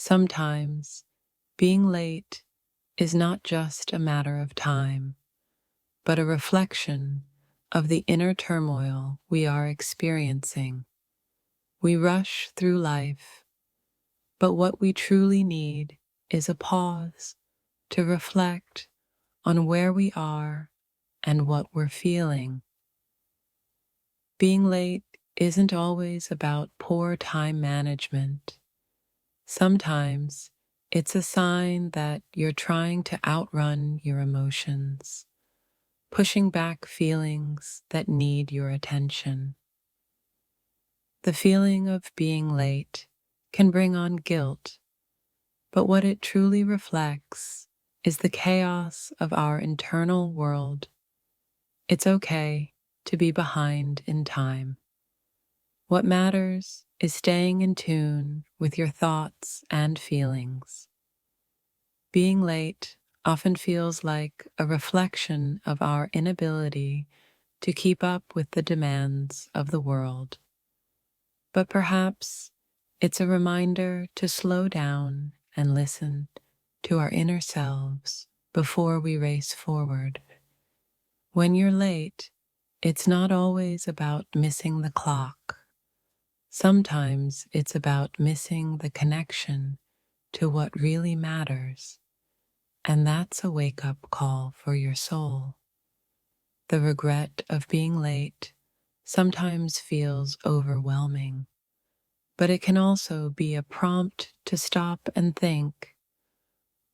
Sometimes being late is not just a matter of time, but a reflection of the inner turmoil we are experiencing. We rush through life, but what we truly need is a pause to reflect on where we are and what we're feeling. Being late isn't always about poor time management. Sometimes it's a sign that you're trying to outrun your emotions, pushing back feelings that need your attention. The feeling of being late can bring on guilt, but what it truly reflects is the chaos of our internal world. It's okay to be behind in time. What matters is staying in tune with your thoughts and feelings. Being late often feels like a reflection of our inability to keep up with the demands of the world. But perhaps it's a reminder to slow down and listen to our inner selves before we race forward. When you're late, it's not always about missing the clock. Sometimes it's about missing the connection to what really matters, and that's a wake-up call for your soul. The regret of being late sometimes feels overwhelming, but it can also be a prompt to stop and think,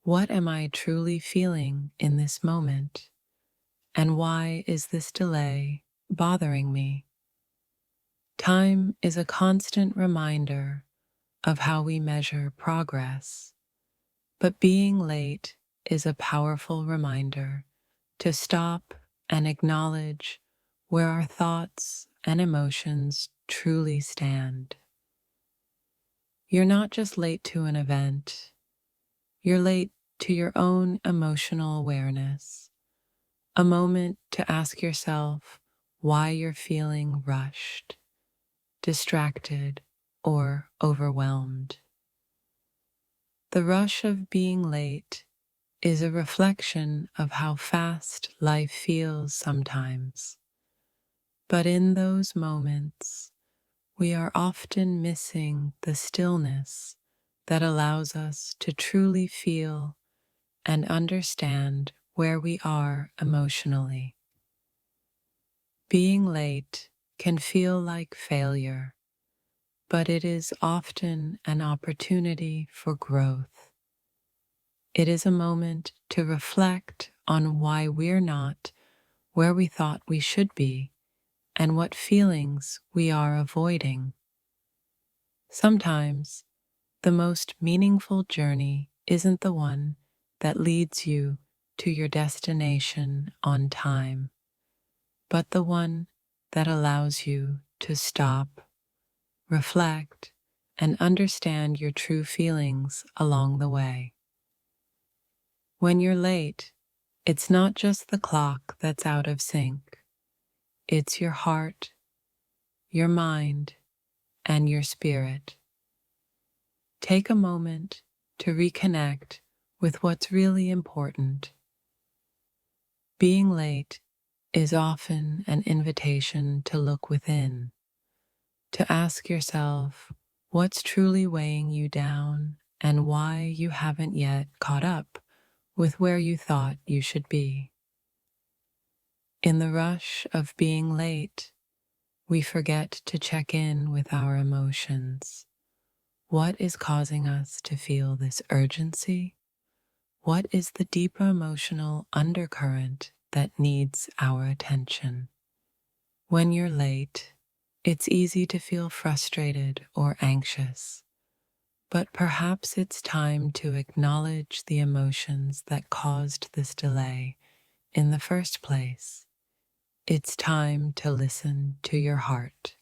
what am I truly feeling in this moment? And why is this delay bothering me? Time is a constant reminder of how we measure progress, but being late is a powerful reminder to stop and acknowledge where our thoughts and emotions truly stand. You're not just late to an event, you're late to your own emotional awareness, a moment to ask yourself why you're feeling rushed, distracted, or overwhelmed. The rush of being late is a reflection of how fast life feels sometimes. But in those moments, we are often missing the stillness that allows us to truly feel and understand where we are emotionally. Being late can feel like failure, but it is often an opportunity for growth. It is a moment to reflect on why we're not where we thought we should be and what feelings we are avoiding. Sometimes the most meaningful journey isn't the one that leads you to your destination on time, but the one that allows you to stop, reflect, and understand your true feelings along the way. When you're late, it's not just the clock that's out of sync. It's your heart, your mind, and your spirit. Take a moment to reconnect with what's really important. Being late is often an invitation to look within, to ask yourself what's truly weighing you down and why you haven't yet caught up with where you thought you should be. In the rush of being late, we forget to check in with our emotions. What is causing us to feel this urgency? What is the deeper emotional undercurrent that needs our attention? When you're late, it's easy to feel frustrated or anxious, but perhaps it's time to acknowledge the emotions that caused this delay in the first place. It's time to listen to your heart.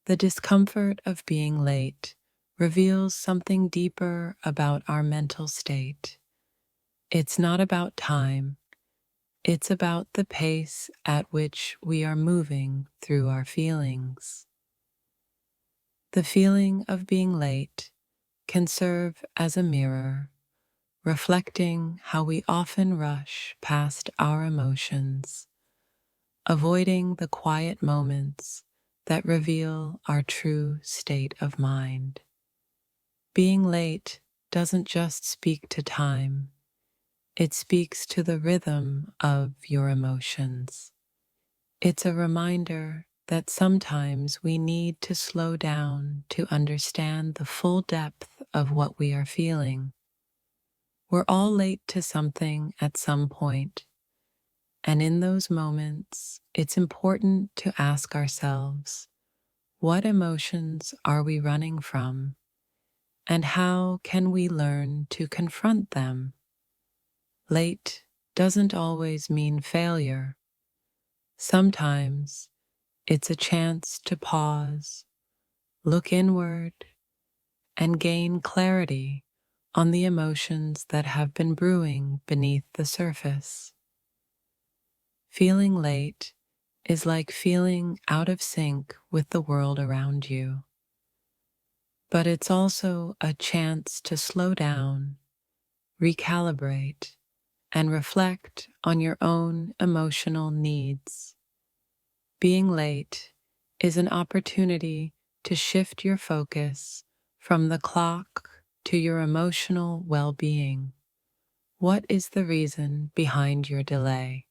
The discomfort of being late reveals something deeper about our mental state. It's not about time, it's about the pace at which we are moving through our feelings. The feeling of being late can serve as a mirror, reflecting how we often rush past our emotions, avoiding the quiet moments that reveal our true state of mind. Being late doesn't just speak to time, it speaks to the rhythm of your emotions. It's a reminder that sometimes we need to slow down to understand the full depth of what we are feeling. We're all late to something at some point, and in those moments, it's important to ask ourselves, what emotions are we running from, and how can we learn to confront them? Late doesn't always mean failure. Sometimes it's a chance to pause, look inward, and gain clarity on the emotions that have been brewing beneath the surface. Feeling late is like feeling out of sync with the world around you. But it's also a chance to slow down, recalibrate, and reflect on your own emotional needs. Being late is an opportunity to shift your focus from the clock to your emotional well-being. What is the reason behind your delay?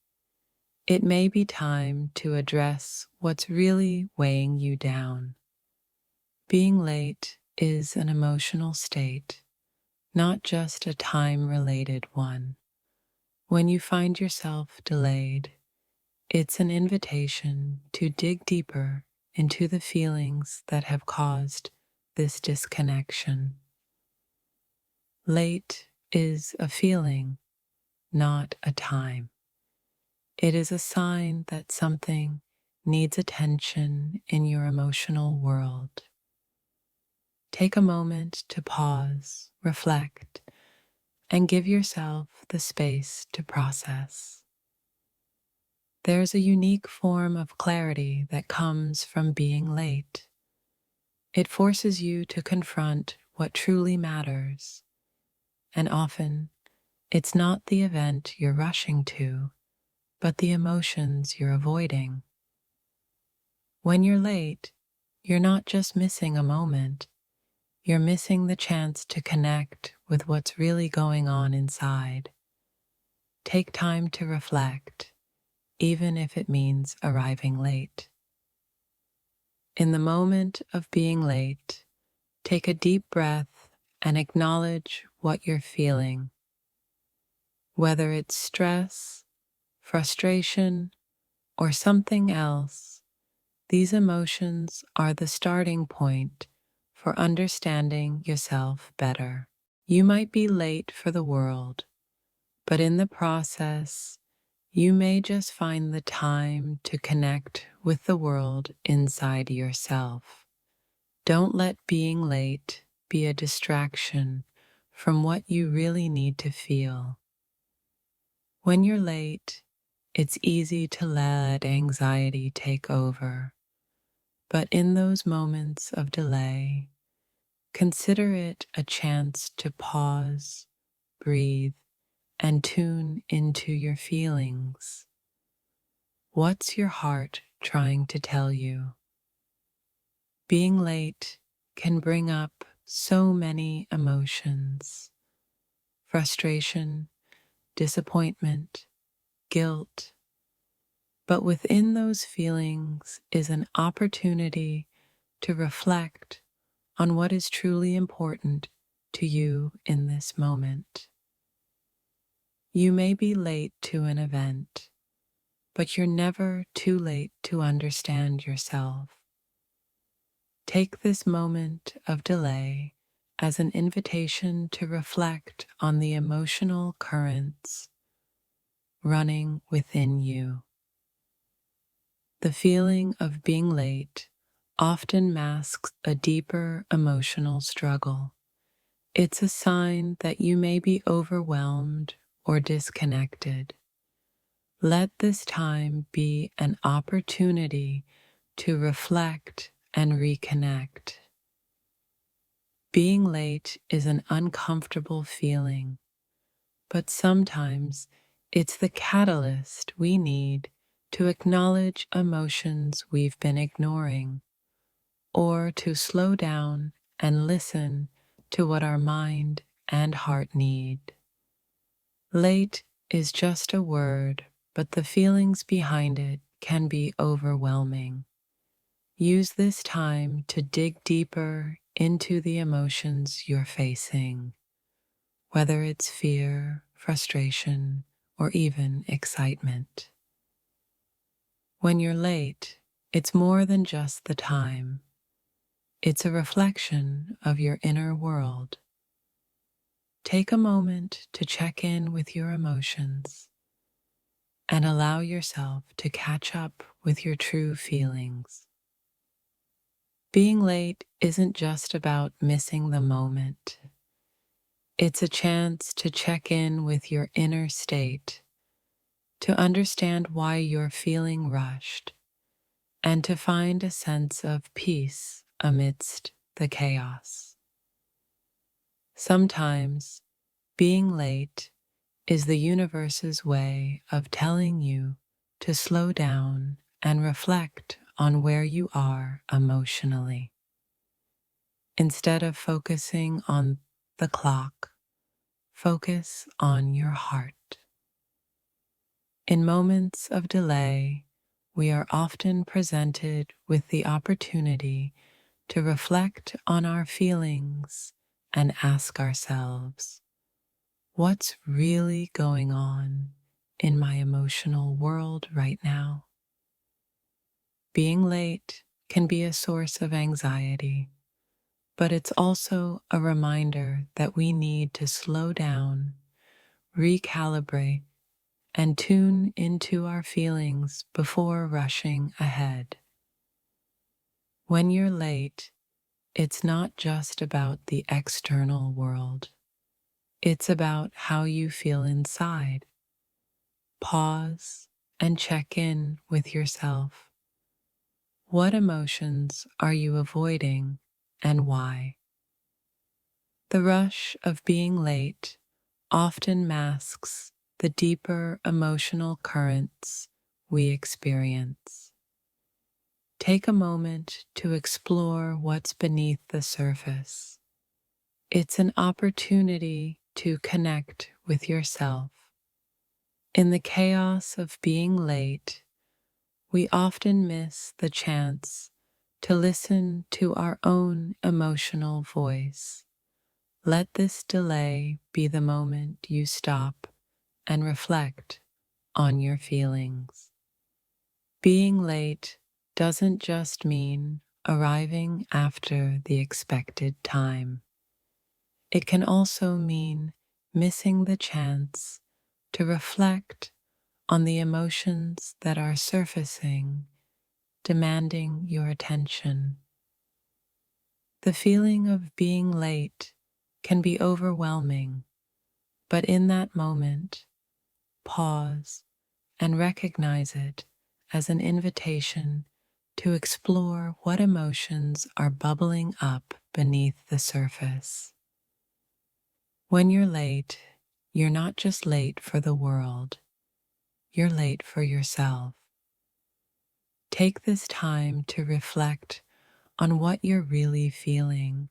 It may be time to address what's really weighing you down. Being late is an emotional state, not just a time-related one. When you find yourself delayed, it's an invitation to dig deeper into the feelings that have caused this disconnection. Late is a feeling, not a time. It is a sign that something needs attention in your emotional world. Take a moment to pause, reflect, and give yourself the space to process. There's a unique form of clarity that comes from being late. It forces you to confront what truly matters, and often it's not the event you're rushing to, but the emotions you're avoiding. When you're late, you're not just missing a moment, you're missing the chance to connect with what's really going on inside. Take time to reflect, even if it means arriving late. In the moment of being late, take a deep breath and acknowledge what you're feeling. Whether it's stress, frustration, or something else, these emotions are the starting point for understanding yourself better. You might be late for the world, but in the process, you may just find the time to connect with the world inside yourself. Don't let being late be a distraction from what you really need to feel. When you're late, it's easy to let anxiety take over. But in those moments of delay, consider it a chance to pause, breathe, and tune into your feelings. What's your heart trying to tell you? Being late can bring up so many emotions: frustration, disappointment, guilt. But within those feelings is an opportunity to reflect on what is truly important to you in this moment. You may be late to an event, but you're never too late to understand yourself. Take this moment of delay as an invitation to reflect on the emotional currents running within you. The feeling of being late often masks a deeper emotional struggle. It's a sign that you may be overwhelmed or disconnected. Let this time be an opportunity to reflect and reconnect. Being late is an uncomfortable feeling, but sometimes it's the catalyst we need to acknowledge emotions we've been ignoring, or to slow down and listen to what our mind and heart need. Late is just a word, but the feelings behind it can be overwhelming. Use this time to dig deeper into the emotions you're facing, whether it's fear, frustration, or even excitement. When you're late, it's more than just the time. It's a reflection of your inner world. Take a moment to check in with your emotions and allow yourself to catch up with your true feelings. Being late isn't just about missing the moment. It's a chance to check in with your inner state, to understand why you're feeling rushed, and to find a sense of peace amidst the chaos. Sometimes, being late is the universe's way of telling you to slow down and reflect on where you are emotionally. Instead of focusing on the clock, focus on your heart. In moments of delay, we are often presented with the opportunity to reflect on our feelings and ask ourselves, what's really going on in my emotional world right now? Being late can be a source of anxiety, but it's also a reminder that we need to slow down, recalibrate, and tune into our feelings before rushing ahead. When you're late, it's not just about the external world. It's about how you feel inside. Pause and check in with yourself. What emotions are you avoiding and why? The rush of being late often masks the deeper emotional currents we experience. Take a moment to explore what's beneath the surface. It's an opportunity to connect with yourself. In the chaos of being late, we often miss the chance to listen to our own emotional voice. Let this delay be the moment you stop and reflect on your feelings. Being late doesn't just mean arriving after the expected time. It can also mean missing the chance to reflect on the emotions that are surfacing, demanding your attention. The feeling of being late can be overwhelming, but in that moment, pause and recognize it as an invitation to explore what emotions are bubbling up beneath the surface. When you're late, you're not just late for the world, you're late for yourself. Take this time to reflect on what you're really feeling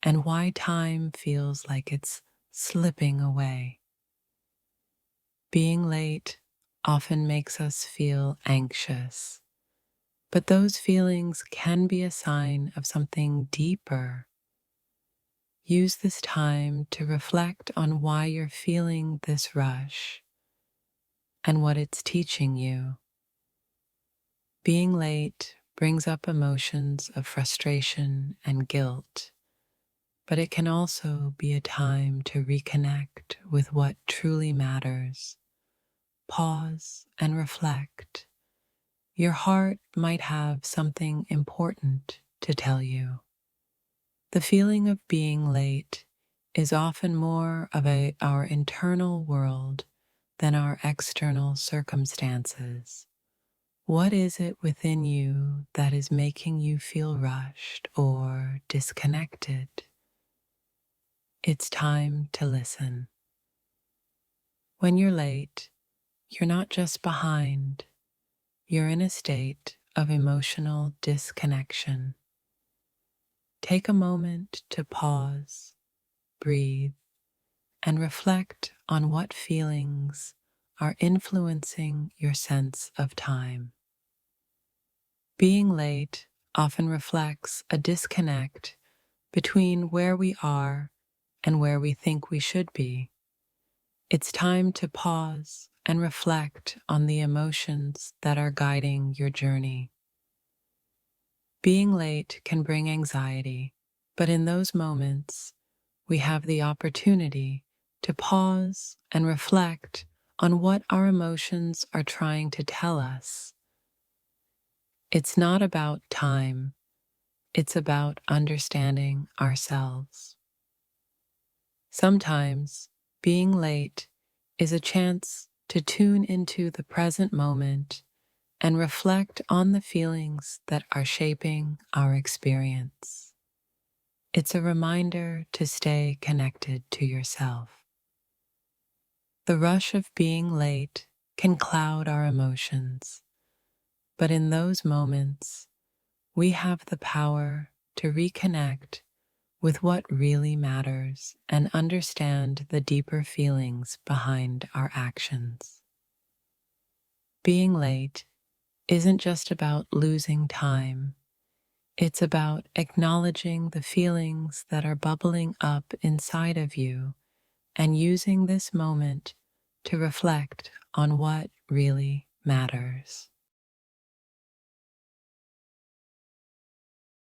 and why time feels like it's slipping away. Being late often makes us feel anxious, but those feelings can be a sign of something deeper. Use this time to reflect on why you're feeling this rush and what it's teaching you. Being late brings up emotions of frustration and guilt, but it can also be a time to reconnect with what truly matters. Pause and reflect. Your heart might have something important to tell you. The feeling of being late is often more of our internal world than our external circumstances. What is it within you that is making you feel rushed or disconnected? it's time to listen. When you're late, you're not just behind, you're in a state of emotional disconnection. Take a moment to pause, breathe, and reflect on what feelings are influencing your sense of time. Being late often reflects a disconnect between where we are and where we think we should be. It's time to pause and reflect on the emotions that are guiding your journey. Being late can bring anxiety, but in those moments, we have the opportunity to pause and reflect on what our emotions are trying to tell us. It's not about time, it's about understanding ourselves. Sometimes being late is a chance to tune into the present moment and reflect on the feelings that are shaping our experience. It's a reminder to stay connected to yourself. The rush of being late can cloud our emotions, but in those moments, we have the power to reconnect with what really matters and understand the deeper feelings behind our actions. Being late isn't just about losing time, it's about acknowledging the feelings that are bubbling up inside of you and using this moment to reflect on what really matters.